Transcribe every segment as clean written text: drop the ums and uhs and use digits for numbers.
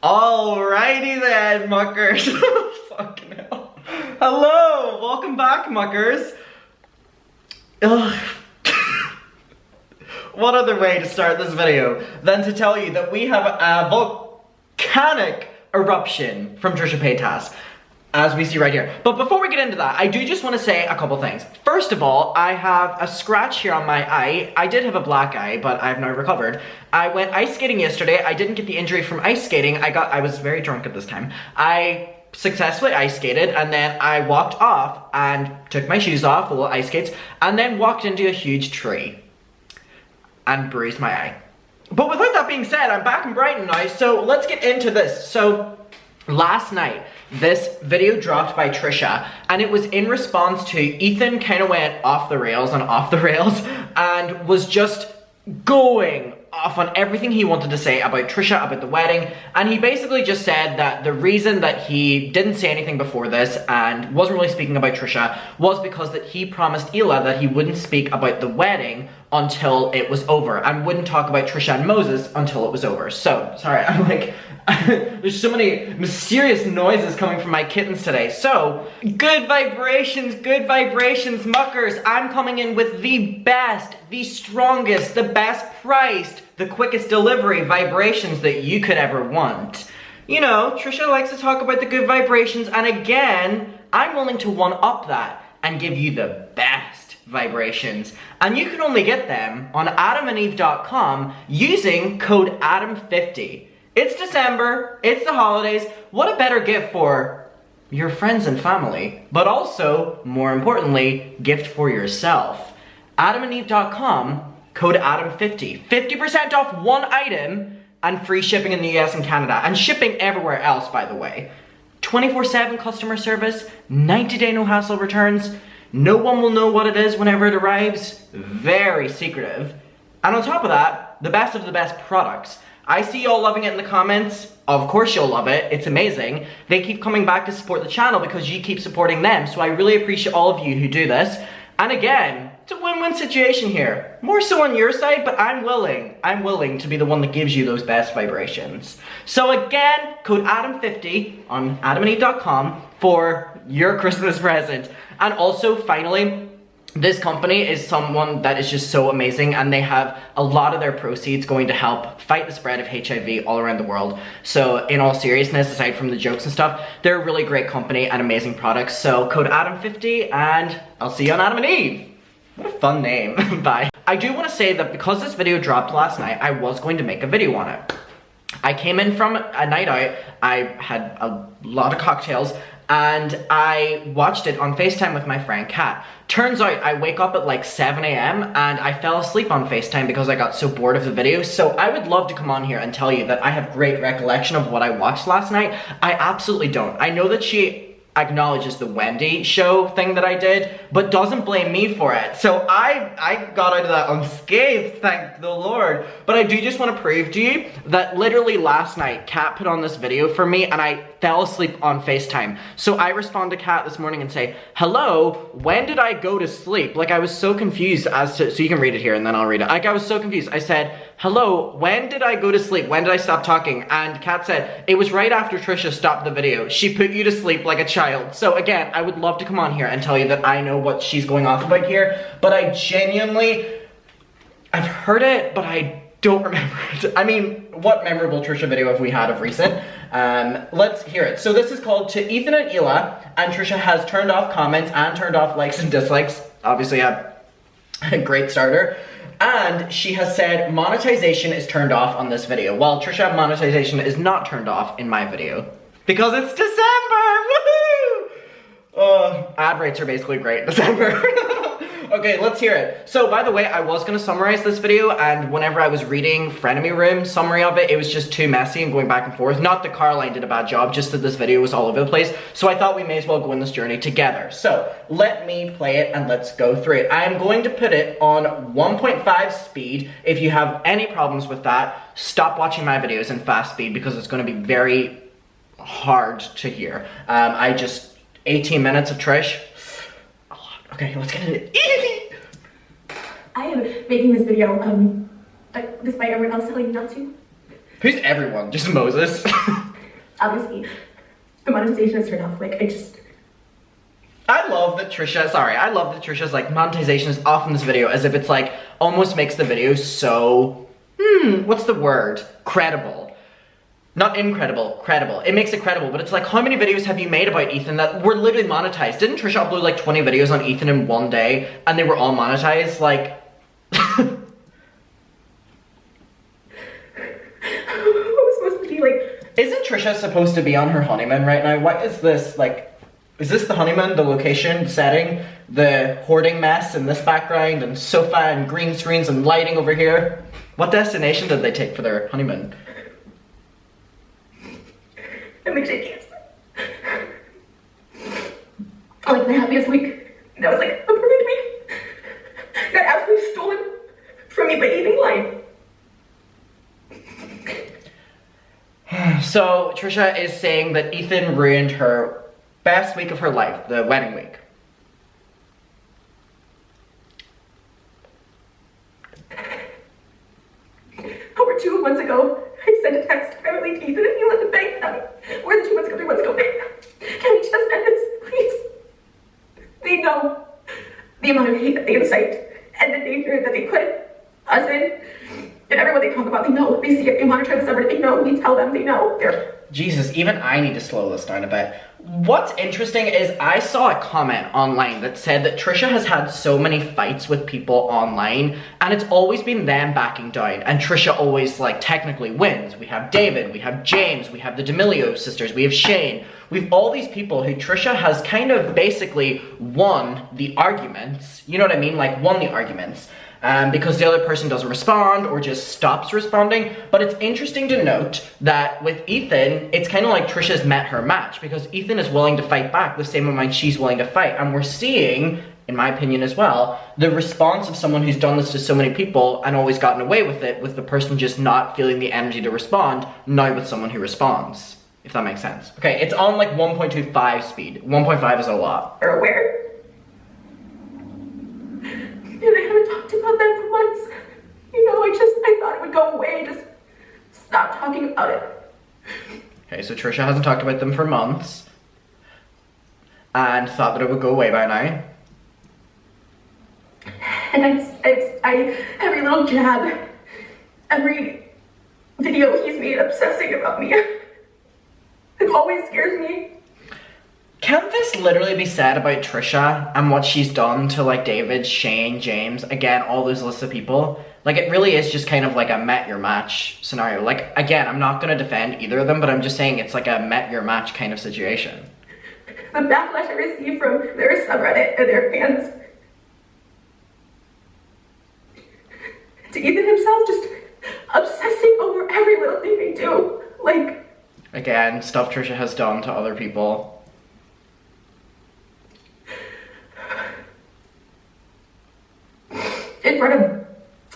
Alrighty then, muckers. Fucking hell. Hello, welcome back, muckers. Ugh. What other way to start this video than to tell you that we have a volcanic eruption from Trisha Paytas, as we see right here. But before we get into that, I do just want to say a couple things. First of all, I have a scratch here on my eye. I did have a black eye, but I've now recovered. I went ice skating yesterday. I didn't get the injury from ice skating. I was very drunk at this time. I successfully ice skated, and then I walked off and took my shoes off, the little ice skates, and then walked into a huge tree and bruised my eye. But without that being said, I'm back in Brighton now, so let's get into this. So last night, this video dropped by Trisha, and it was in response to Ethan kind of went off the rails and was just going off on everything he wanted to say about Trisha, about the wedding, and he basically just said that the reason that he didn't say anything before this and wasn't really speaking about Trisha was because that he promised Ela that he wouldn't speak about the wedding until it was over and wouldn't talk about Trisha and Moses until it was over. So, sorry, I'm like, there's so many mysterious noises coming from my kittens today. So, good vibrations, muckers. I'm coming in with the best, the strongest, the best priced, the quickest delivery vibrations that you could ever want. You know, Trisha likes to talk about the good vibrations, and again, I'm willing to one-up that and give you the best vibrations. And you can only get them on adamandeve.com using code ADAM50. It's December, it's the holidays. What a better gift for your friends and family, but also, more importantly, gift for yourself. adamandeve.com, code ADAM50. 50% off one item and free shipping in the US and Canada, and shipping everywhere else, by the way. 24/7 customer service, 90-day no-hassle returns. No one will know what it is whenever it arrives. Very secretive. And on top of that, the best of the best products. I see y'all loving it in the comments. Of course you'll love it. It's amazing. They keep coming back to support the channel because you keep supporting them. So I really appreciate all of you who do this. And again, it's a win-win situation here. More so on your side, but I'm willing to be the one that gives you those best vibrations. So again, code ADAM50 on adamandeve.com for your Christmas present. And also, finally, this company is someone that is just so amazing, and they have a lot of their proceeds going to help fight the spread of HIV all around the world. So in all seriousness, aside from the jokes and stuff, they're a really great company and amazing products. So code ADAM50, and I'll see you on Adam and Eve. What a fun name. Bye. I do want to say that because this video dropped last night, I was going to make a video on it. I came in from a night out, I had a lot of cocktails, and I watched it on FaceTime with my friend Kat. Turns out I wake up at like 7 a.m. and I fell asleep on FaceTime because I got so bored of the video. So I would love to come on here and tell you that I have great recollection of what I watched last night. I absolutely don't. I know that she acknowledges the Wendy show thing that I did, but doesn't blame me for it. So I got out of that unscathed, thank the Lord. But I do just want to prove to you that literally last night, Kat put on this video for me and I fell asleep on FaceTime. So I respond to Kat this morning and say, hello, when did I go to sleep? Like I was so confused as to, so you can read it here and then I'll read it. Like I was so confused. I said, hello, when did I go to sleep? When did I stop talking? And Kat said, it was right after Trisha stopped the video. She put you to sleep like a child. So again, I would love to come on here and tell you that I know what she's going off about here, but I genuinely, I've heard it, but I don't remember it. I mean, what memorable Trisha video have we had of recent? Let's hear it. So this is called To Ethan and Ela, and Trisha has turned off comments and turned off likes and dislikes. Obviously a great starter. And she has said monetization is turned off on this video, while Trisha monetization is not turned off in my video. Because it's December! Woohoo! Ad rates are basically great in December. Okay, let's hear it. So, by the way, I was gonna summarize this video, and whenever I was reading Frenemy Room summary of it, it was just too messy and going back and forth. Not that Caroline did a bad job, just that this video was all over the place. So I thought we may as well go on this journey together. So, let me play it and let's go through it. I am going to put it on 1.5 speed. If you have any problems with that, stop watching my videos in fast speed because it's gonna be very hard to hear. 18 minutes of Trish. A lot. Okay, let's get into it. I am making this video, despite everyone else telling me not to. Who's everyone? Just Moses? obviously, the monetization has turned off. Like, I love that Trisha's like monetization is off in this video as if it's like almost makes the video so, what's the word? Credible. Not incredible, credible. It makes it credible, but it's like, how many videos have you made about Ethan that were literally monetized? Didn't Trisha upload like 20 videos on Ethan in one day and they were all monetized? Like, isn't Trisha supposed to be on her honeymoon right now? What is this, like, is this the honeymoon, the location, setting, the hoarding mess in this background, and sofa and green screens and lighting over here? What destination did they take for their honeymoon? I'm shaking. Like the happiest week. That was like a perfect week. Got absolutely stolen from me by eating Klein. So Trisha is saying that Ethan ruined her best week of her life, the wedding week. Over 2 months ago, I sent a text privately to Ethan and he let to beg them. More than 2 months ago, 3 months ago. Can we just end this, please? They know the amount of hate that they incite and the danger that they put us in. And everyone they talk about, they know. They see it, they monitor the subreddit, they know. We tell them, they know. Jesus, even I need to slow this down a bit. What's interesting is I saw a comment online that said that Trisha has had so many fights with people online and it's always been them backing down and Trisha always like technically wins. We have David, we have James, we have the D'Amelio sisters, we have Shane. We've all these people who Trisha has kind of basically won the arguments, you know what I mean? Like won the arguments. Because the other person doesn't respond or just stops responding. But it's interesting to note that with Ethan, it's kind of like Trisha's met her match because Ethan is willing to fight back the same amount she's willing to fight. And we're seeing, in my opinion as well, the response of someone who's done this to so many people and always gotten away with it, with the person just not feeling the energy to respond, now with someone who responds. If that makes sense. Okay, it's on like 1.25 speed. 1.5 is a lot. Are aware. And I haven't talked about that for months. You know, I thought it would go away. Just stop talking about it. Okay, so Trisha hasn't talked about them for months. And thought that it would go away by now. And I every little jab, every video he's made obsessing about me, it always scares me. Can't this literally be said about Trisha and what she's done to like David, Shane, James, again, all those lists of people? Like it really is just kind of like a met your match scenario. Like again, I'm not gonna defend either of them, but I'm just saying it's like a met your match kind of situation. The backlash I received from their subreddit and their fans. To Ethan himself just obsessing over every little thing they do. Like again, stuff Trisha has done to other people. In front of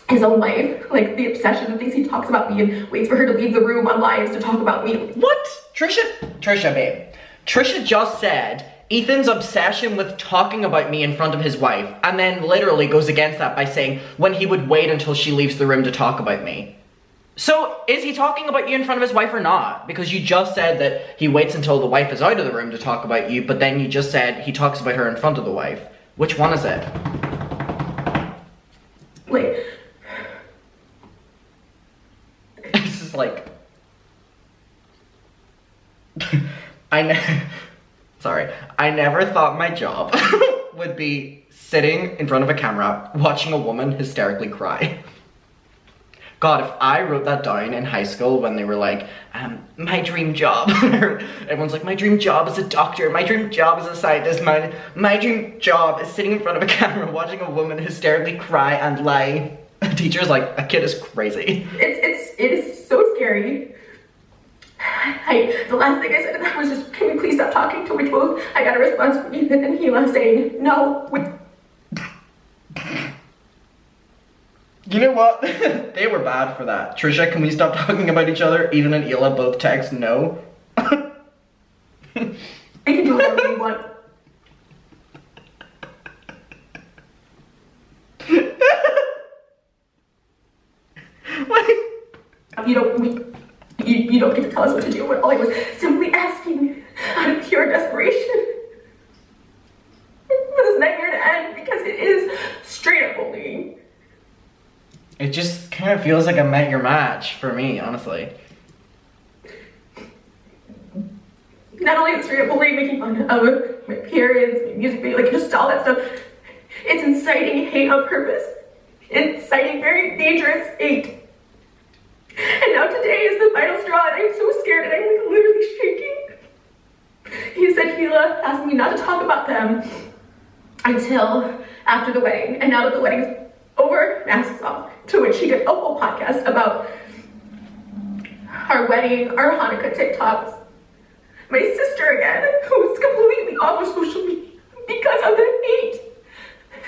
his own wife, like the obsession of things he talks about me and waits for her to leave the room on lives to talk about me. What? Trisha, babe. Trisha just said Ethan's obsession with talking about me in front of his wife and then literally goes against that by saying when he would wait until she leaves the room to talk about me. So is he talking about you in front of his wife or not? Because you just said that he waits until the wife is out of the room to talk about you, but then you just said he talks about her in front of the wife. Which one is it? Wait. This is like... Sorry. I never thought my job would be sitting in front of a camera watching a woman hysterically cry. God, if I wrote that down in high school when they were like, my dream job. Everyone's like, my dream job is a doctor, my dream job is a scientist, my dream job is sitting in front of a camera watching a woman hysterically cry and lie. The teacher's like, that kid is crazy. It is so scary. The last thing I said to them was just, can we please stop talking? To which both I got a response from Ethan and Hila saying, no. You know what? They were bad for that. Trisha, can we stop talking about each other? Ethan and Hila both text no. I can do whatever you want. You don't get to tell us what to do. All I was simply feels like a met your match for me, honestly. Not only is straight up bullying, making fun of my appearance, my music video, like just all that stuff, it's inciting hate on purpose. Inciting very dangerous hate. And now today is the final straw, and I'm so scared, and I'm like literally shaking. He said Hila asked me not to talk about them until after the wedding, and now that the wedding's over, masks off, to which he did a whole podcast about our wedding, our Hanukkah TikToks. My sister again, who was completely off of social media because of the hate.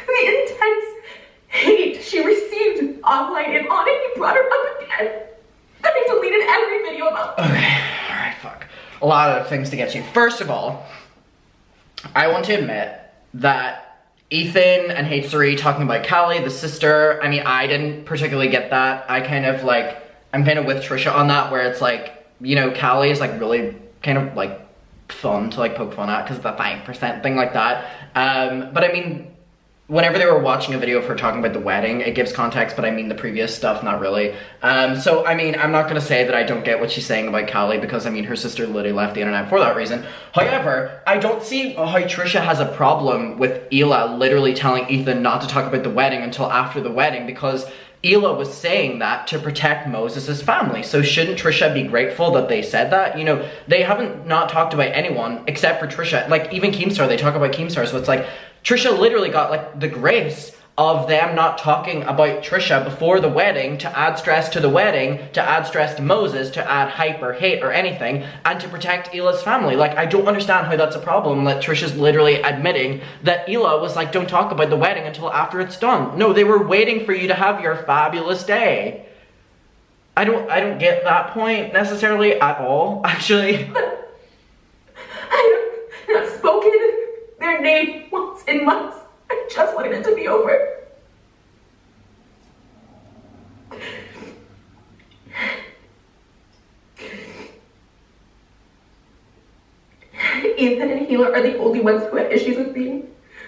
The intense hate she received offline and on it. He brought her up again. And I deleted every video about her. Okay, alright, fuck. A lot of things to get to. First of all, I want to admit that Ethan and H3 talking about Cali, the sister, I mean, I didn't particularly get that. I'm kind of with Trisha on that, where it's like, you know, Cali is like really kind of like fun to like poke fun at because of the 5% thing like that. But I mean, whenever they were watching a video of her talking about the wedding, it gives context, but I mean the previous stuff, not really. So I mean, I'm not gonna say that I don't get what she's saying about Cali, because I mean, her sister literally left the internet for that reason. However, I don't see how Trisha has a problem with Hila literally telling Ethan not to talk about the wedding until after the wedding, because Hila was saying that to protect Moses' family. So shouldn't Trisha be grateful that they said that? You know, they haven't not talked about anyone except for Trisha. Like, even Keemstar, they talk about Keemstar, so it's like, Trisha literally got like the grace of them not talking about Trisha before the wedding to add stress to the wedding, to add stress to Moses, to add hype or hate or anything, and to protect Hila's family. Like, I don't understand how that's a problem, that Trisha's literally admitting that Hila was like, don't talk about the wedding until after it's done. No, they were waiting for you to have your fabulous day. I don't get that point necessarily at all, actually. I have not spoken their name once in months. I just wanted it to be over. Ethan and Hila are the only ones who had issues with me.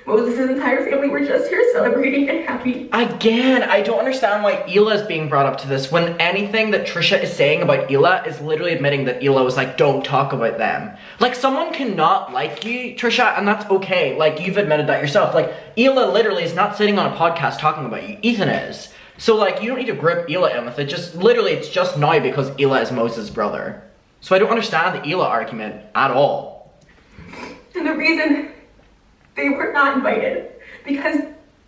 Moses' entire family were just here celebrating and happy. Again, I don't understand why Hila is being brought up to this when anything that Trisha is saying about Hila is literally admitting that Hila was like, don't talk about them. Like, someone cannot like you, Trisha, and that's okay. Like, you've admitted that yourself. Like, Hila literally is not sitting on a podcast talking about you. Ethan is. So, like, you don't need to grip Hila in with it. Just, literally, it's just now because Hila is Moses' brother. So I don't understand the Hila argument at all. And the reason they were not invited, because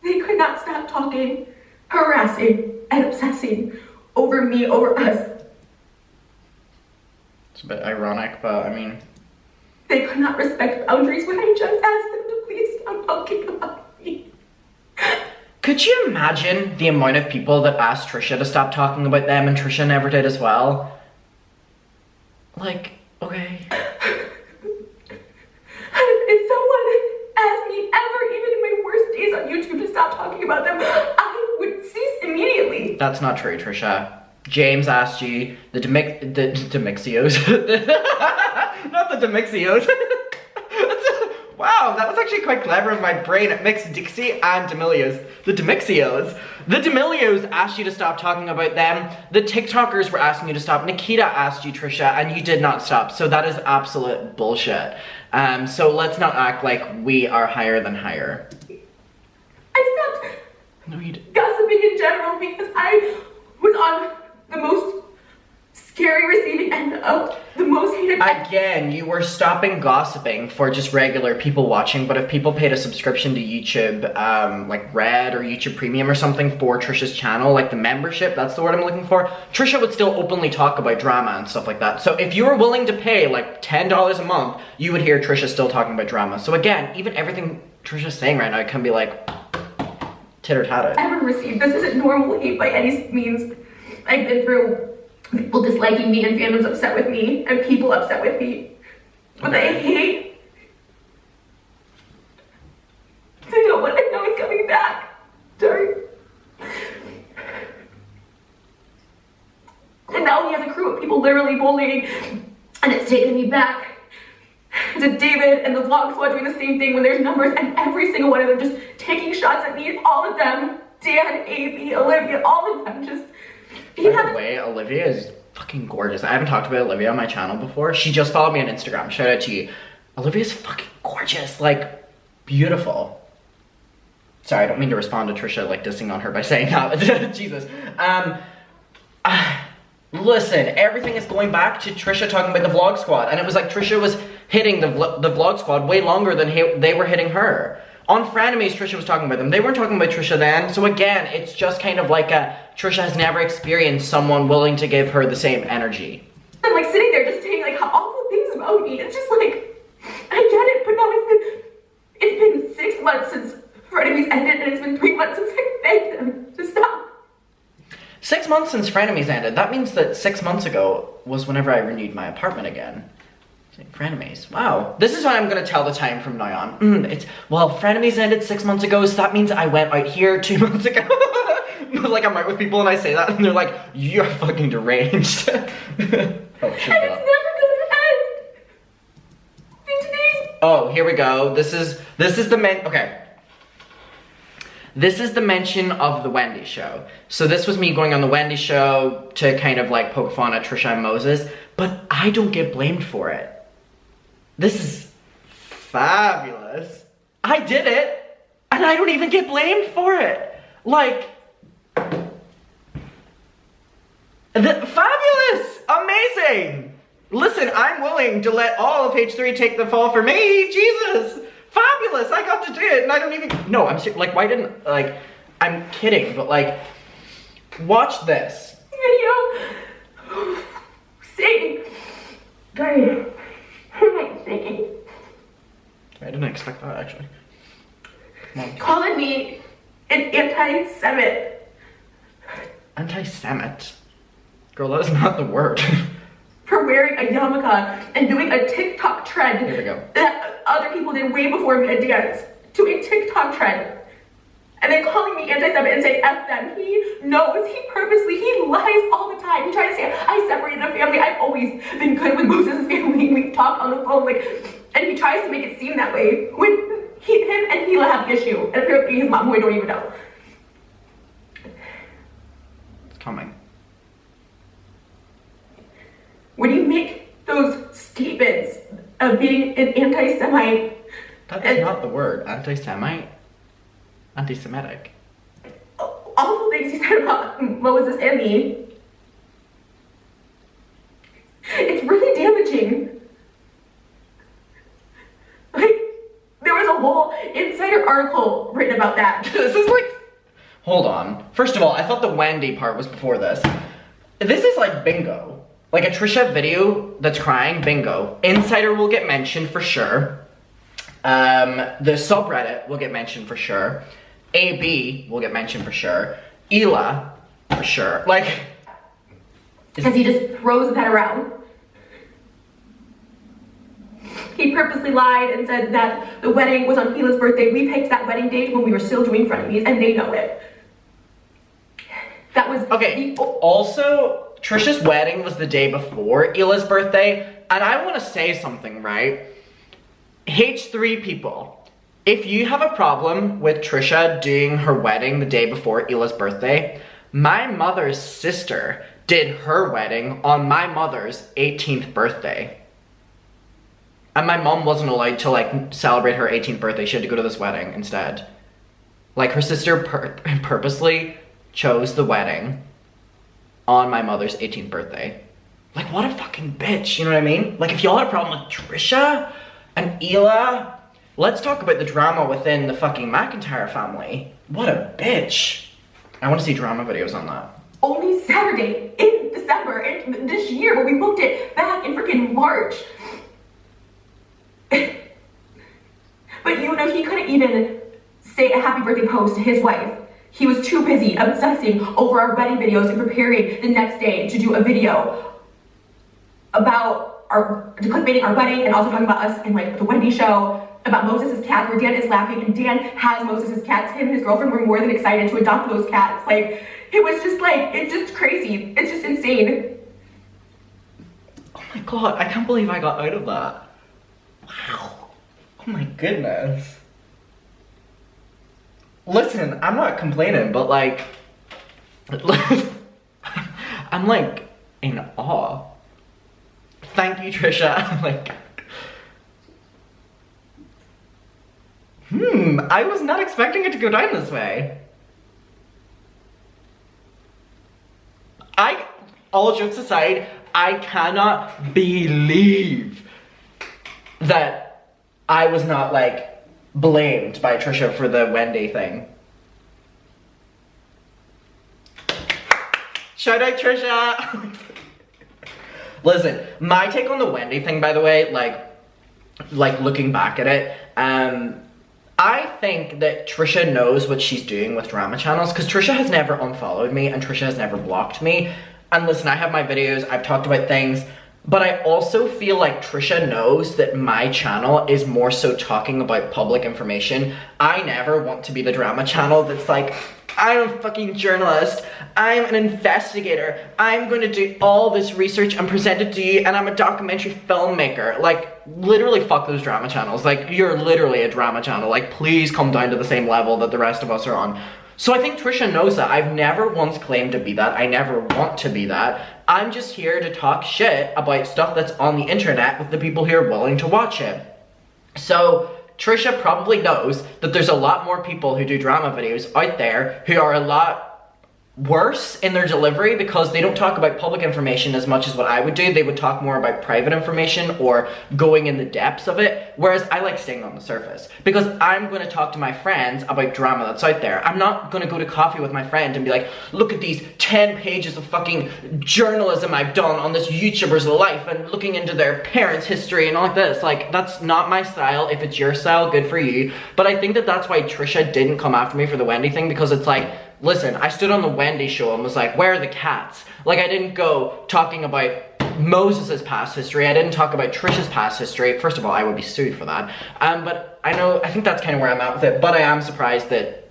they could not stop talking, harassing, and obsessing over me, over us. It's a bit ironic, but I mean... They could not respect boundaries when I just asked them to please stop talking about me. Could you imagine the amount of people that asked Trisha to stop talking about them and Trisha never did as well? Like, okay. If someone asked me ever, even in my worst days on YouTube, to stop talking about them, I would cease immediately. That's not true, Trisha. James asked you, the Demixios. Not the Demixios. Wow, that was actually quite clever in my brain. It mixed Dixie and Demilios. The Demixios. The Demilios asked you to stop talking about them. The TikTokers were asking you to stop. Nikita asked you, Trisha, and you did not stop. So that is absolute bullshit. So let's not act like we are higher than higher. I stopped No, you didn't. gossiping in general because I was on the most scary receiving end of the most hated. Again, you were stopping gossiping for just regular people watching, but if people paid a subscription to YouTube, like Red or YouTube Premium or something for Trisha's channel, like the membership, that's the word I'm looking for, Trisha would still openly talk about drama and stuff like that. So if you were willing to pay like $10 a month, you would hear Trisha still talking about drama. So again, even everything Trisha's saying right now can be like titter-tatter. Ever received. This isn't normal hate by any means. I've been through people disliking me and fandoms upset with me and people upset with me. But I hate. I know what I know he's coming back. Sorry. And now he has a crew of people literally bullying, and it's taken me back to David and the vlog squad doing the same thing when there's numbers, and every single one of them just taking shots at me, all of them, Dan, AB, Olivia, all of them just By the way, Olivia is fucking gorgeous. I haven't talked about Olivia on my channel before. She just followed me on Instagram. Shout out to you. Olivia's fucking gorgeous. Like, beautiful. Sorry, I don't mean to respond to Trisha, like, dissing on her by saying that. Jesus. Listen, everything is going back to Trisha talking about the vlog squad. And it was like Trisha was hitting the vlog squad way longer than they were hitting her. On Frenemies, Trisha was talking about them. They weren't talking about Trisha then. So again, it's just kind of like Trisha has never experienced someone willing to give her the same energy. I'm like sitting there just saying like awful things about me. It's just like, I get it, but now it's been 6 months since Frenemies ended, and it's been 3 months since I begged them to stop. 6 months since Frenemies ended. That means that 6 months ago was whenever I renewed my apartment again. Frenemies. Wow. This is why I'm gonna tell the time from now on. Well, Frenemies ended 6 months ago, so that means I went out here 2 months ago. Like, I'm out with people and I say that, and they're like, you're fucking deranged. Oh, shut And it's never gonna end. In today's... Oh, here we go. This is the okay. This is the mention of the Wendy show. So this was me going on the Wendy show to kind of like poke fun at Trisha and Moses, but I don't get blamed for it. This is fabulous. I did it, and I don't even get blamed for it. Like, fabulous, amazing. Listen, I'm willing to let all of H3 take the fall for me. Jesus, fabulous. I got to do it, and I don't even. No, I'm serious. Like, why didn't like? I'm kidding, but like, watch this video. Saying, guys. I didn't expect that, actually. Calling me an anti-Semite. Anti-Semite? Girl, that is not the word. For wearing a yarmulke and doing a TikTok trend. Here we go. That other people did way before me at dance. To a TikTok trend. And then calling me anti-Semite and saying F them. He knows, he lies all the time. He tried to say, I separated a family. I've always been good with Moses' family. We talk on the phone, like, and he tries to make it seem that way when him and Hila have the issue. And apparently his mom, who I don't even know. It's coming. When you make those statements of being an anti-Semite. That's not the word. Anti-Semite? Anti-Semitic. Awful things he said about Moses and me. It's really damaging. Like, there was a whole insider article written about that. This is like, hold on. First of all, I thought the Wendy part was before this. This is like bingo. Like a Trisha video that's crying, bingo. Insider will get mentioned for sure. The subreddit will get mentioned for sure. AB will get mentioned for sure. Ela, for sure. Like, because he just throws that around. He purposely lied and said that the wedding was on Hila's birthday. We picked that wedding date when we were still doing frenemies, and they know it. That was okay. Also, Trisha's wedding was the day before Ela's birthday, and I want to say something, right? H3 people. If you have a problem with Trisha doing her wedding the day before Ela's birthday, my mother's sister did her wedding on my mother's 18th birthday. And my mom wasn't allowed to like celebrate her 18th birthday. She had to go to this wedding instead. Like her sister purposely chose the wedding on my mother's 18th birthday. Like what a fucking bitch, you know what I mean? Like if y'all had a problem with Trisha and Ela, let's talk about the drama within the fucking McIntyre family. What a bitch. I want to see drama videos on that. Only Saturday in December in this year, but we booked it back in freaking March. But you know, he couldn't even say a happy birthday post to his wife. He was too busy obsessing over our wedding videos and preparing the next day to do a video about clickbaiting our wedding and also talking about us in like the Wendy show, about Moses' cats, where Dan is laughing and Dan has Moses' cats. Him and his girlfriend were more than excited to adopt those cats. Like, it was just like, it's just crazy. It's just insane. Oh my god, I can't believe I got out of that. Wow. Oh my goodness. Listen, I'm not complaining, but like, I'm like in awe. Thank you, Trisha. I'm like, I was not expecting it to go down this way. All jokes aside, I cannot believe that I was not like blamed by Trisha for the Wendy thing. Shout out Trisha! Listen, my take on the Wendy thing, by the way, like looking back at it, I think that Trisha knows what she's doing with drama channels, because Trisha has never unfollowed me and Trisha has never blocked me. And listen, I have my videos, I've talked about things, but I also feel like Trisha knows that my channel is more so talking about public information. I never want to be the drama channel that's like, I'm a fucking journalist, I'm an investigator, I'm going to do all this research and present it to you, and I'm a documentary filmmaker. Like, literally fuck those drama channels. Like, you're literally a drama channel. Like, please come down to the same level that the rest of us are on. So I think Trisha knows that. I've never once claimed to be that. I never want to be that. I'm just here to talk shit about stuff that's on the internet with the people who are willing to watch it. So Trisha probably knows that there's a lot more people who do drama videos out there who are a lot worse in their delivery because they don't talk about public information as much as what I would do. They would talk more about private information or going in the depths of it, whereas I like staying on the surface because I'm going to talk to my friends about drama that's out there. I'm not going to go to coffee with my friend and be like, look at these 10 pages of fucking journalism I've done on this YouTuber's life and looking into their parents' history and all like this. Like, that's not my style. If it's your style, good for you. But I think that that's why Trisha didn't come after me for the Wendy thing, because it's like, listen, I stood on the Wendy show and was like, where are the cats? Like, I didn't go talking about Moses's past history. I didn't talk about Trisha's past history. First of all, I would be sued for that. But I think that's kind of where I'm at with it. But I am surprised that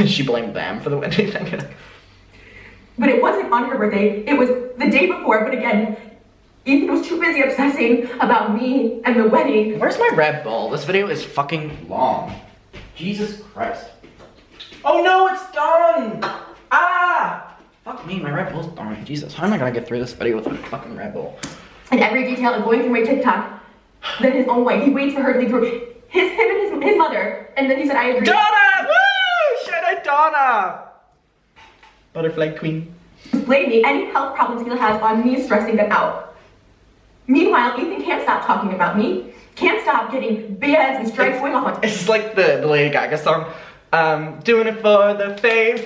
she blamed them for the Wendy thing. But it wasn't on her birthday. It was the day before. But again, Ethan was too busy obsessing about me and the wedding. Where's my Red Bull? This video is fucking long. Jesus Christ. Oh no, it's done! Ah! Fuck me, my Red Bull's done. Jesus, how am I gonna get through this video with a fucking Red Bull? And every detail of going through my TikTok, then his own wife, he waits for her to leave through him and his mother, and then he said, I agree. Donna! Woo! Shout out Donna! Butterfly queen. Blaming any health problems he has on me stressing them out. Meanwhile, Ethan can't stop talking about me, can't stop getting beds and stripes going off on. It's like the Lady Gaga song. Doing it for the fame,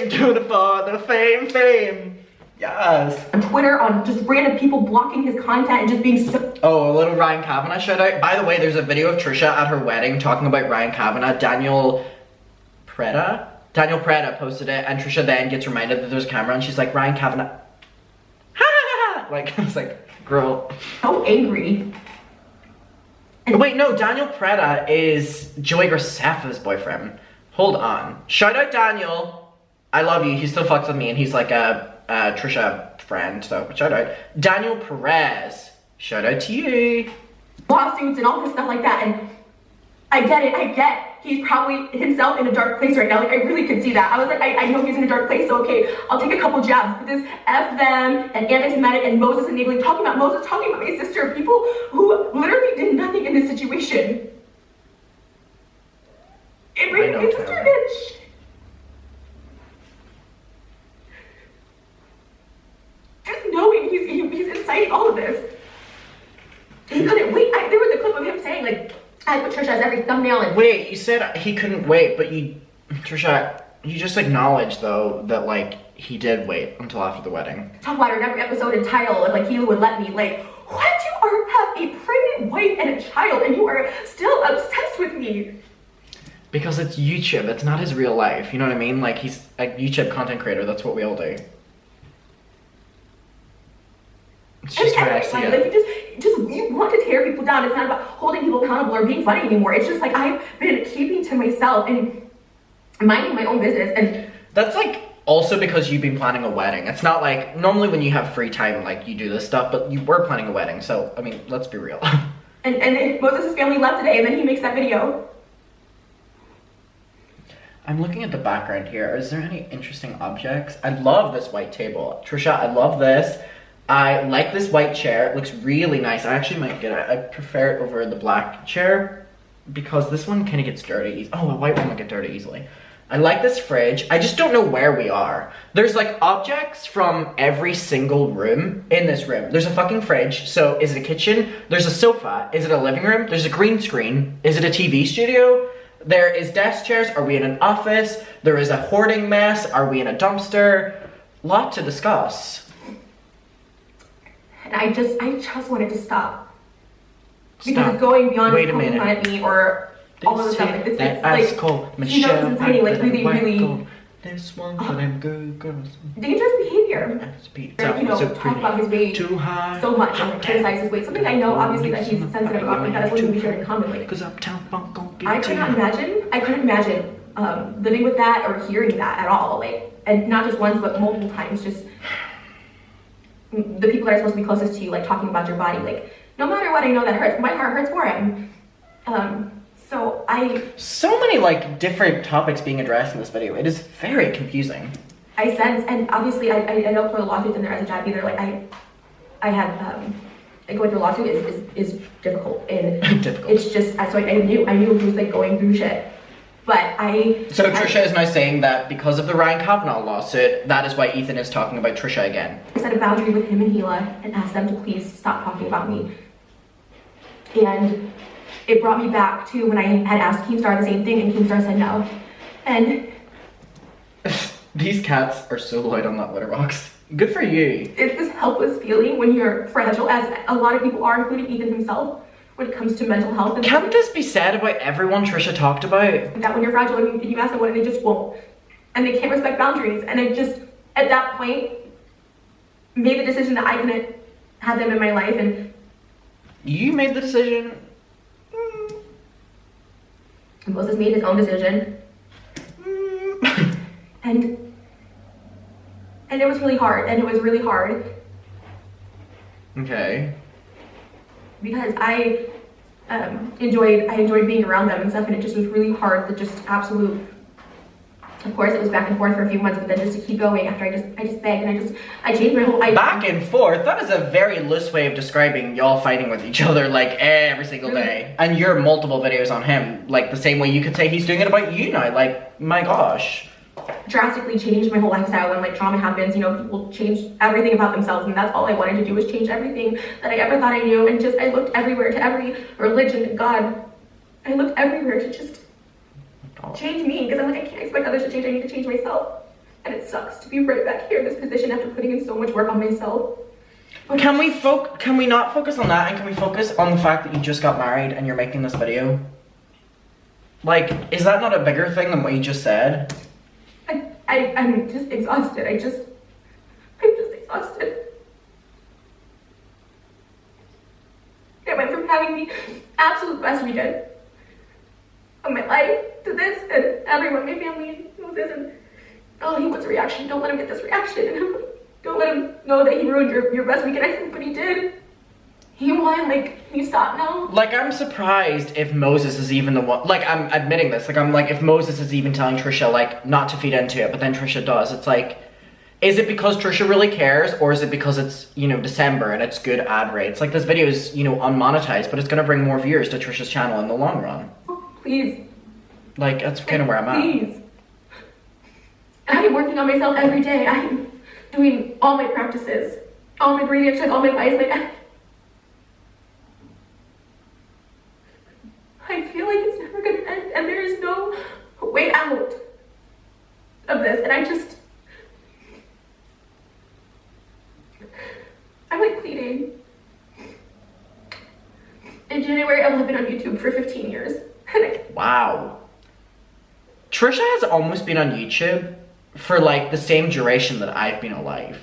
doing it for the fame. Yes. On Twitter, on just random people blocking his content and just being so... Oh, a little Ryan Kavanagh shout out. By the way, there's a video of Trisha at her wedding talking about Ryan Kavanagh. Daniel Preda posted it, and Trisha then gets reminded that there's a camera and she's like, Ryan Kavanagh. Ha! Like, I was like, girl. So angry. Wait, no, Daniel Preda is Joey Graceffa's boyfriend. Hold on. Shout out Daniel. I love you. He still fucks with me and he's like a Trisha friend, so shout out. Daniel Perez. Shout out to you. Lawsuits and all this stuff like that, and I get he's probably himself in a dark place right now. Like, I really could see that. I was like, I know he's in a dark place, so okay, I'll take a couple jabs. But this F them and anti-Semitic and Moses enabling, talking about my sister, people who literally did nothing in this situation. It really my sister bitch. Just knowing he's inciting all of this. He couldn't wait. There was a clip of him saying, like, I put Trisha as every thumbnail and... Wait, you said he couldn't wait, but Trisha, you just acknowledged, though, that, like, he did wait until after the wedding. Talk about her in every episode and title of, like, he would let me. Like, what? You have a pregnant wife and a child and you are still obsessed with me. Because it's YouTube, it's not his real life, you know what I mean? Like, he's a YouTube content creator, that's what we all do. It's just how I see it. Like, you want to tear people down. It's not about holding people accountable or being funny anymore. It's just like, I've been keeping to myself and minding my own business. And that's like also because you've been planning a wedding. It's not like, normally when you have free time, like, you do this stuff, but you were planning a wedding, so, I mean, let's be real. and Moses' family left today, and then he makes that video. I'm looking at the background here. Is there any interesting objects? I love this white table. Trisha, I love this. I like this white chair. It looks really nice. I actually might get it. I prefer it over the black chair because this one kind of gets dirty. Oh, a white one will get dirty easily. I like this fridge. I just don't know where we are. There's like objects from every single room in this room. There's a fucking fridge. So is it a kitchen? There's a sofa. Is it a living room? There's a green screen. Is it a TV studio? There is desk chairs. Are we in an office? There is a hoarding mess. Are we in a dumpster? Lot to discuss. And I just wanted to stop. Because it's going beyond poking fun at me or all of the stuff. Like, it's like, you know, it's insane, like really, this one for them good girls. Dangerous behavior. You know, so talk about his weight so much and criticize his weight. Something I know obviously that he's sensitive about, but that wouldn't be shared in common. Like, I couldn't imagine living with that or hearing that at all. Like, and not just once, but multiple times. Just the people that are supposed to be closest to you, like talking about your body. Like, no matter what, I know that hurts. My heart hurts for him. So many like different topics being addressed in this video. It is very confusing. I sense, and obviously I don't put a lawsuit in there as a job either. Like I had going through a lawsuit is difficult, and difficult. It's just so I knew he was like going through shit. But So Trisha is now saying that because of the Ryan Kavanaugh lawsuit, that is why Ethan is talking about Trisha again. I set a boundary with him and Gila and asked them to please stop talking about me. And it brought me back to when I had asked Keemstar the same thing, and Keemstar said no. And these cats are so loud on that litter box. Good for you. It's this helpless feeling when you're fragile, as a lot of people are, including Ethan himself, when it comes to mental health. And can't this be said about everyone Trisha talked about? That when you're fragile and you ask them what, and they just won't. And they can't respect boundaries. And I just, at that point, made the decision that I couldn't have them in my life. And you made the decision? Moses made his own decision. And it was really hard, Okay. Because I enjoyed being around them and stuff, and it just was really hard, of course it was back and forth for a few months, but then just to keep going after I just begged, and I changed my whole back and forth. That is a very loose way of describing y'all fighting with each other like every single day. And your multiple videos on him, like the same way you could say he's doing it about you now. Like, my gosh. Drastically changed my whole lifestyle. When like trauma happens, you know, people change everything about themselves, and that's all I wanted to do was change everything that I ever thought I knew. And I looked everywhere, to every religion, God. I looked everywhere to just change me, because I'm like, I can't expect others to change. I need to change myself. And it sucks to be right back here in this position after putting in so much work on myself. But can we not focus on that, and can we focus on the fact that you just got married and you're making this video? Like, is that not a bigger thing than what you just said? I'm just exhausted. I'm just exhausted. I went from having the absolute best weekend of my life to this, and everyone, my family knows this, and oh, he wants a reaction. Don't let him get this reaction. And don't let him know that he ruined your best weekend. I said, but he did. He won. Like, can you stop now? Like, I'm surprised if Moses is even the one. Like, I'm admitting this. Like, I'm like, if Moses is even telling Trisha, like, not to feed into it, but then Trisha does. It's like, is it because Trisha really cares, or is it because it's, you know, December and it's good ad rates? Like, this video is, you know, unmonetized, but it's gonna bring more viewers to Trisha's channel in the long run. Oh, please. Like, that's kind of where I'm at. Please. I am working on myself every day. I'm doing all my practices, all my breathing exercises, all my advice, I feel like it's never gonna end, and there is no way out of this, and I'm like pleading. In January, I will have been on YouTube for 15 years. Wow. Trisha has almost been on YouTube for like the same duration that I've been alive.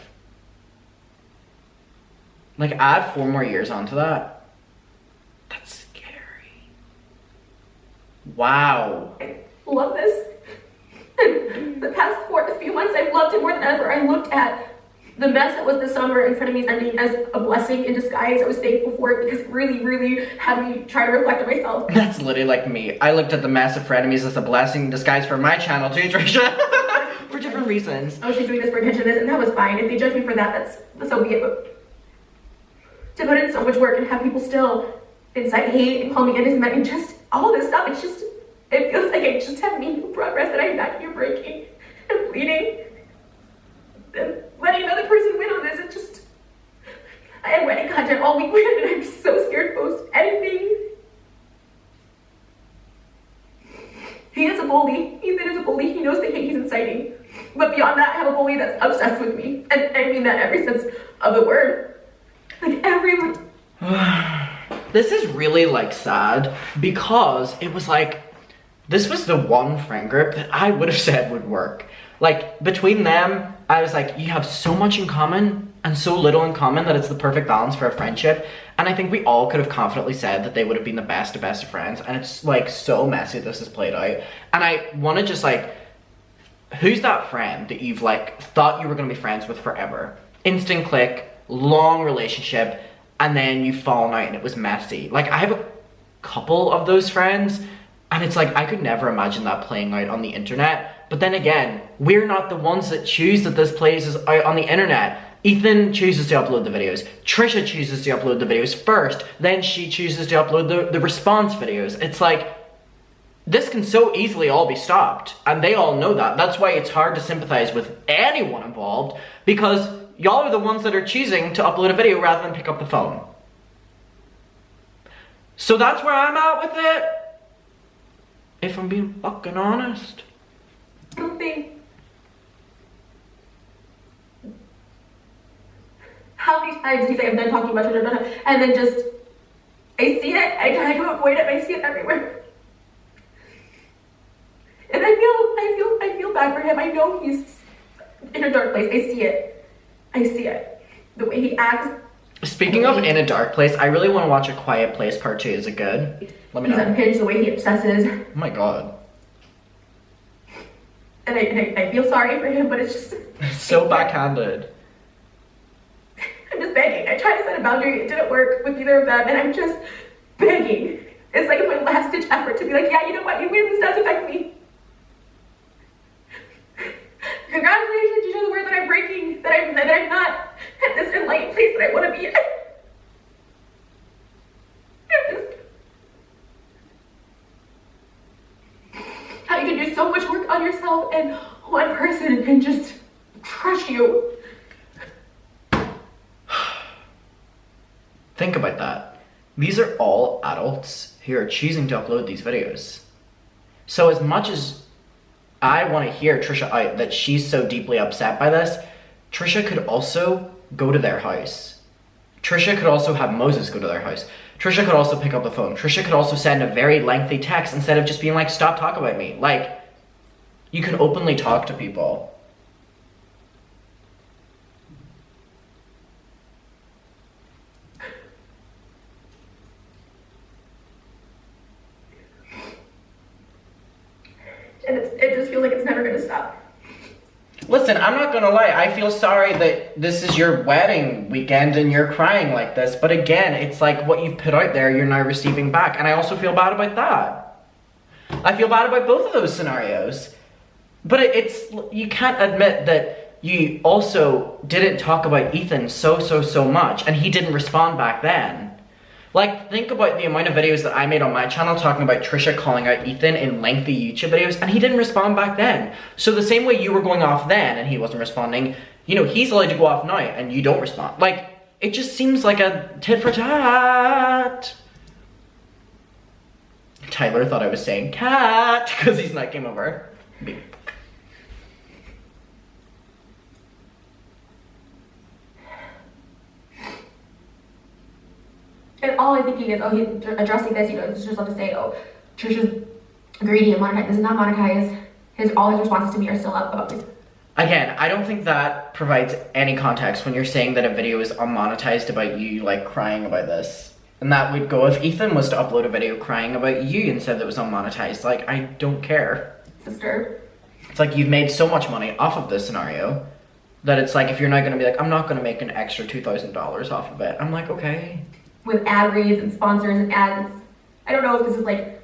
Like, add 4 more years onto that. That's scary. Wow. I love this. And the past few months, I've loved it more than ever. I looked at The mess that was this summer in front of me is ending as a blessing in disguise. I was thankful for it because it really, really had me try to reflect on myself. That's literally like me. I looked at the mess of frenemies as a blessing in disguise for my channel too, Trisha. For different reasons. I was just doing this for attention, and that was fine. If they judge me for that, that's so be it. But to put in so much work and have people still incite hate and call me anti-Semitic and just all this stuff, it feels like I just have made no progress, and I'm back here breaking and bleeding and letting another person win on this. I had wedding content all weekend, and I'm just so scared to post anything. He is a bully. Ethan is a bully. He knows the hate he's inciting. But beyond that, I have a bully that's obsessed with me. And I mean that every sense of the word. Like everyone. This is really like sad because it was like, this was the one friend group that I would have said would work. Like between them, I was like, you have so much in common and so little in common that it's the perfect balance for a friendship. And I think we all could have confidently said that they would have been the best of friends. And it's like so messy this is played out. And I want to just like, who's that friend that you've like thought you were going to be friends with forever? Instant click, long relationship, and then you've fallen out and it was messy. Like I have a couple of those friends and it's like, I could never imagine that playing out on the internet. But then again, we're not the ones that choose that this plays out on the internet. Ethan chooses to upload the videos. Trisha chooses to upload the videos first. Then she chooses to upload the response videos. It's like, this can so easily all be stopped. And they all know that. That's why it's hard to sympathize with anyone involved. Because y'all are the ones that are choosing to upload a video rather than pick up the phone. So that's where I'm at with it. If I'm being fucking honest. I don't think. How many times he's like, I'm done talking about it, and then just, I see it, I try to avoid it, but I see it everywhere. And I feel bad for him. I know he's in a dark place. I see it. The way he acts. Speaking of in a dark place, I really want to watch A Quiet Place Part 2. Is it good? Let me know. He's unhinged, the way he obsesses. Oh my god. And I feel sorry for him, but it's just... so backhanded. I'm just begging. I tried to set a boundary. It didn't work with either of them, and I'm just begging. It's like my last-ditch effort to be like, yeah, you know what? You win. This does affect me. Congratulations, you know the word that I'm breaking, that I'm not at this enlightened place that I want to be at. How you can do so much work on yourself and one person can just crush you. Think about that. These are all adults who are choosing to upload these videos. So as much as I want to hear Trisha out that she's so deeply upset by this, Trisha could also go to their house. Trisha could also have Moses go to their house. Trisha could also pick up the phone. Trisha could also send a very lengthy text instead of just being like, stop talking about me. Like, you can openly talk to people. And it just feels like it's never gonna stop. Listen, I'm not gonna lie, I feel sorry that this is your wedding weekend and you're crying like this, but again, it's like what you've put out there, you're now receiving back, and I also feel bad about that. I feel bad about both of those scenarios. But it's, you can't admit that you also didn't talk about Ethan so much, and he didn't respond back then. Like, think about the amount of videos that I made on my channel talking about Trisha calling out Ethan in lengthy YouTube videos, and he didn't respond back then. So the same way you were going off then and he wasn't responding, you know, he's allowed to go off now and you don't respond. Like, it just seems like a tit for tat. Tyler thought I was saying cat because his night came over. And all I'm thinking is, oh, he's addressing this, you know, it's just love to say, oh, Trisha's greedy and monetized. This is not monetized. All his responses to me are still up about this. Again, I don't think that provides any context when you're saying that a video is unmonetized about you, like, crying about this. And that would go if Ethan was to upload a video crying about you and said that it was unmonetized. Like, I don't care. Sister. It's like you've made so much money off of this scenario. That it's like, if you're not gonna be like, I'm not gonna make an extra $2,000 off of it. I'm like, okay. With ad reads and sponsors and ads. I don't know if this is like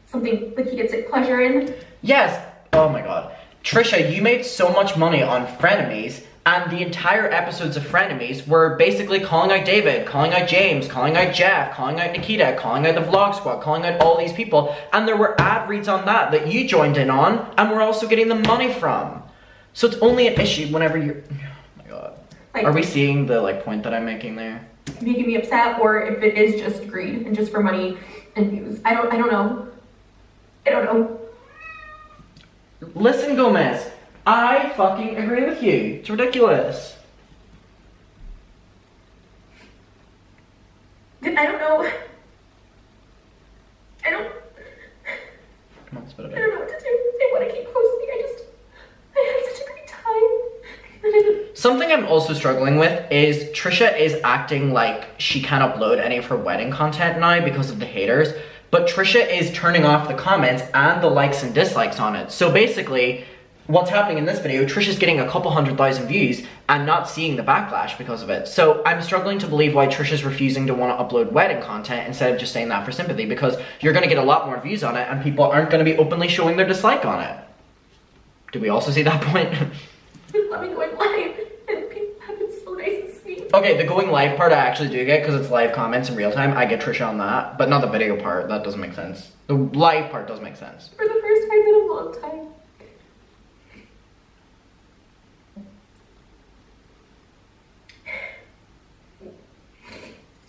something like he gets like pleasure in. Yes. Oh my god. Trisha, you made so much money on Frenemies, and the entire episodes of Frenemies were basically calling out David, calling out James, calling out Jeff, calling out Nikita, calling out the Vlog Squad, calling out all these people, and there were ad reads on that you joined in on, and we're also getting the money from. So it's only an issue whenever you're... Oh my god. Like, are we seeing the like point that I'm making there? Making me upset, or if it is just greed and just for money and views. I don't know. I don't know. Listen, Gomez, I fucking agree with you. It's ridiculous. I don't know. Come on, spit it I don't know what to do. I want to keep posting. I had such a great time. Something I'm also struggling with is Trisha is acting like she can't upload any of her wedding content now because of the haters, but Trisha is turning off the comments and the likes and dislikes on it. So basically, what's happening in this video, Trisha's getting a couple 100,000 views and not seeing the backlash because of it. So I'm struggling to believe why Trisha's refusing to want to upload wedding content instead of just saying that for sympathy, because you're going to get a lot more views on it and people aren't going to be openly showing their dislike on it. Do we also see that point? Let me go live and people have been so nice and sweet. Okay, the going live part I actually do get because it's live comments in real time. I get Trisha on that, but not the video part. That doesn't make sense. The live part does make sense. For the first time in a long time.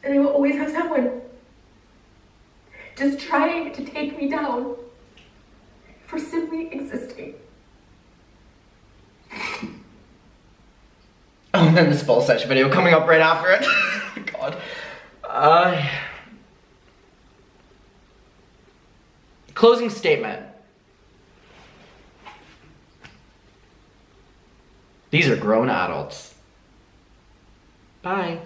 And I will always have someone just trying to take me down for simply existing. Oh, and then the spell session video coming up right after it. God. Closing statement. These are grown adults. Bye.